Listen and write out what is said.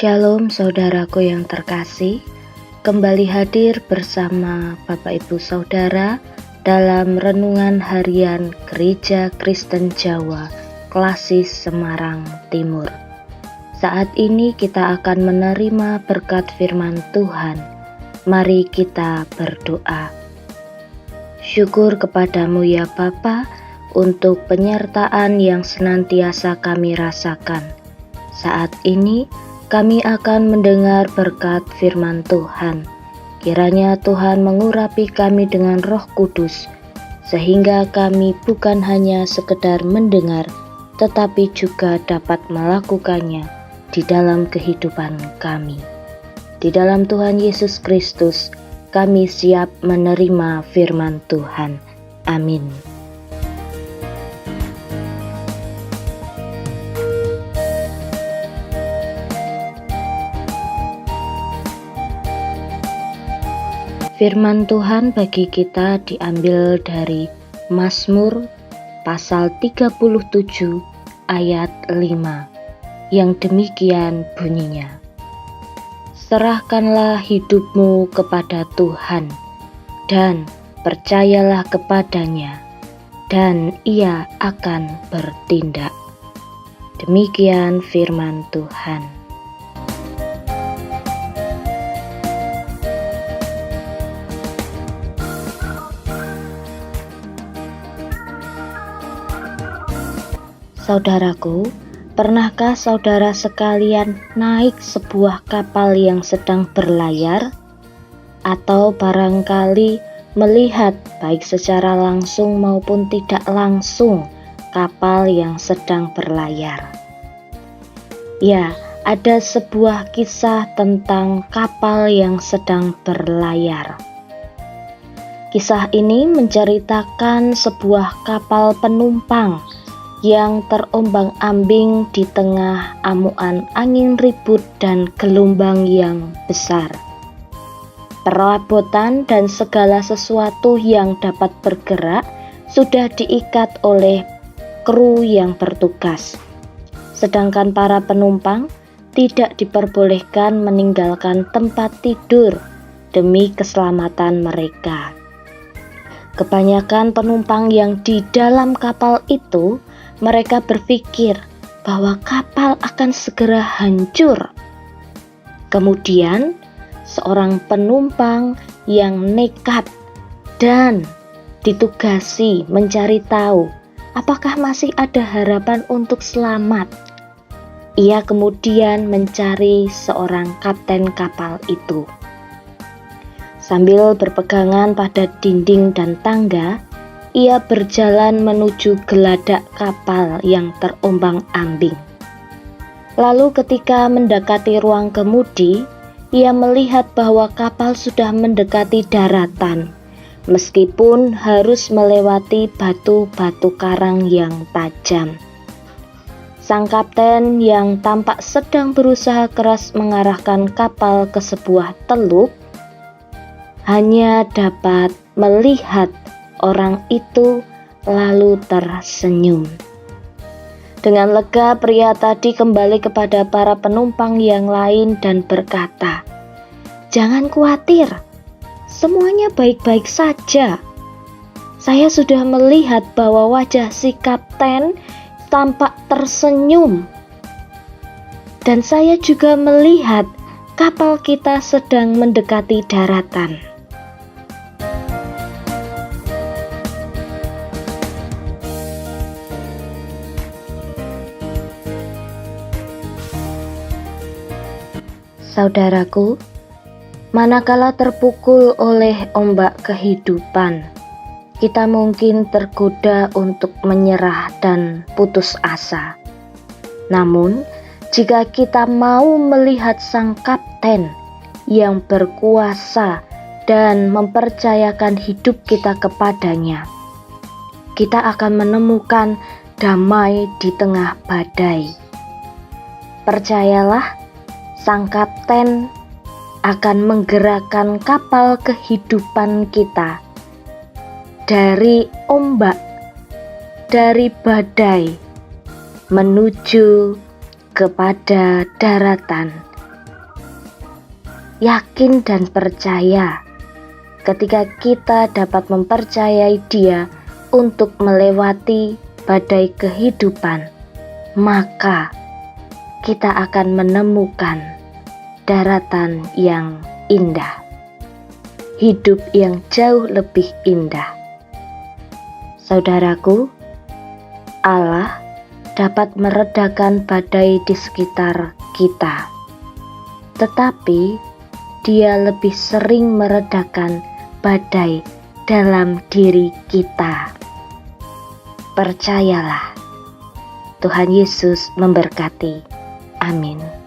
Shalom saudaraku yang terkasih, kembali hadir bersama Bapak Ibu Saudara dalam Renungan Harian Gereja Kristen Jawa Klasis Semarang Timur. Saat ini kita akan menerima berkat firman Tuhan. Mari kita berdoa. Syukur kepadamu ya Bapa untuk penyertaan yang senantiasa kami rasakan. Saat ini kami akan mendengar berkat firman Tuhan. Kiranya Tuhan mengurapi kami dengan Roh Kudus, sehingga kami bukan hanya sekedar mendengar, tetapi juga dapat melakukannya di dalam kehidupan kami. Di dalam Tuhan Yesus Kristus, kami siap menerima firman Tuhan. Amin. Firman Tuhan bagi kita diambil dari Mazmur pasal 37 ayat 5 yang demikian bunyinya. Serahkanlah hidupmu kepada Tuhan dan percayalah kepadanya, dan Ia akan bertindak. Demikian firman Tuhan. Saudaraku, pernahkah saudara sekalian naik sebuah kapal yang sedang berlayar? Atau barangkali melihat baik secara langsung maupun tidak langsung kapal yang sedang berlayar? Ya, ada sebuah kisah tentang kapal yang sedang berlayar. Kisah ini menceritakan sebuah kapal penumpang yang terombang-ambing di tengah amuan angin ribut dan gelombang yang besar. Perabotan dan segala sesuatu yang dapat bergerak sudah diikat oleh kru yang bertugas, sedangkan para penumpang tidak diperbolehkan meninggalkan tempat tidur demi keselamatan mereka. Kebanyakan penumpang yang di dalam kapal itu, mereka berpikir bahwa kapal akan segera hancur. Kemudian, seorang penumpang yang nekat dan ditugasi mencari tahu apakah masih ada harapan untuk selamat. Ia kemudian mencari seorang kapten kapal itu. Sambil berpegangan pada dinding dan tangga, ia berjalan menuju geladak kapal yang terombang-ambing. Lalu ketika mendekati ruang kemudi, ia melihat bahwa kapal sudah mendekati daratan, meskipun harus melewati batu-batu karang yang tajam. Sang kapten yang tampak sedang berusaha keras mengarahkan kapal ke sebuah teluk, hanya dapat melihat orang itu lalu tersenyum. Dengan lega pria tadi kembali kepada para penumpang yang lain dan berkata, "Jangan khawatir, semuanya baik-baik saja. Saya sudah melihat bahwa wajah si kapten tampak tersenyum. Dan saya juga melihat kapal kita sedang mendekati daratan." Saudaraku, manakala terpukul oleh ombak kehidupan, kita mungkin tergoda untuk menyerah dan putus asa. Namun, jika kita mau melihat sang kapten yang berkuasa dan mempercayakan hidup kita kepadanya, kita akan menemukan damai di tengah badai. Percayalah, sang kapten akan menggerakkan kapal kehidupan kita dari ombak, dari badai, menuju kepada daratan yakin dan percaya. Ketika kita dapat mempercayai Dia untuk melewati badai kehidupan, maka kita akan menemukan daratan yang indah, hidup yang jauh lebih indah. Saudaraku, Allah dapat meredakan badai di sekitar kita, tetapi Dia lebih sering meredakan badai dalam diri kita. Percayalah, Tuhan Yesus memberkati. Amin.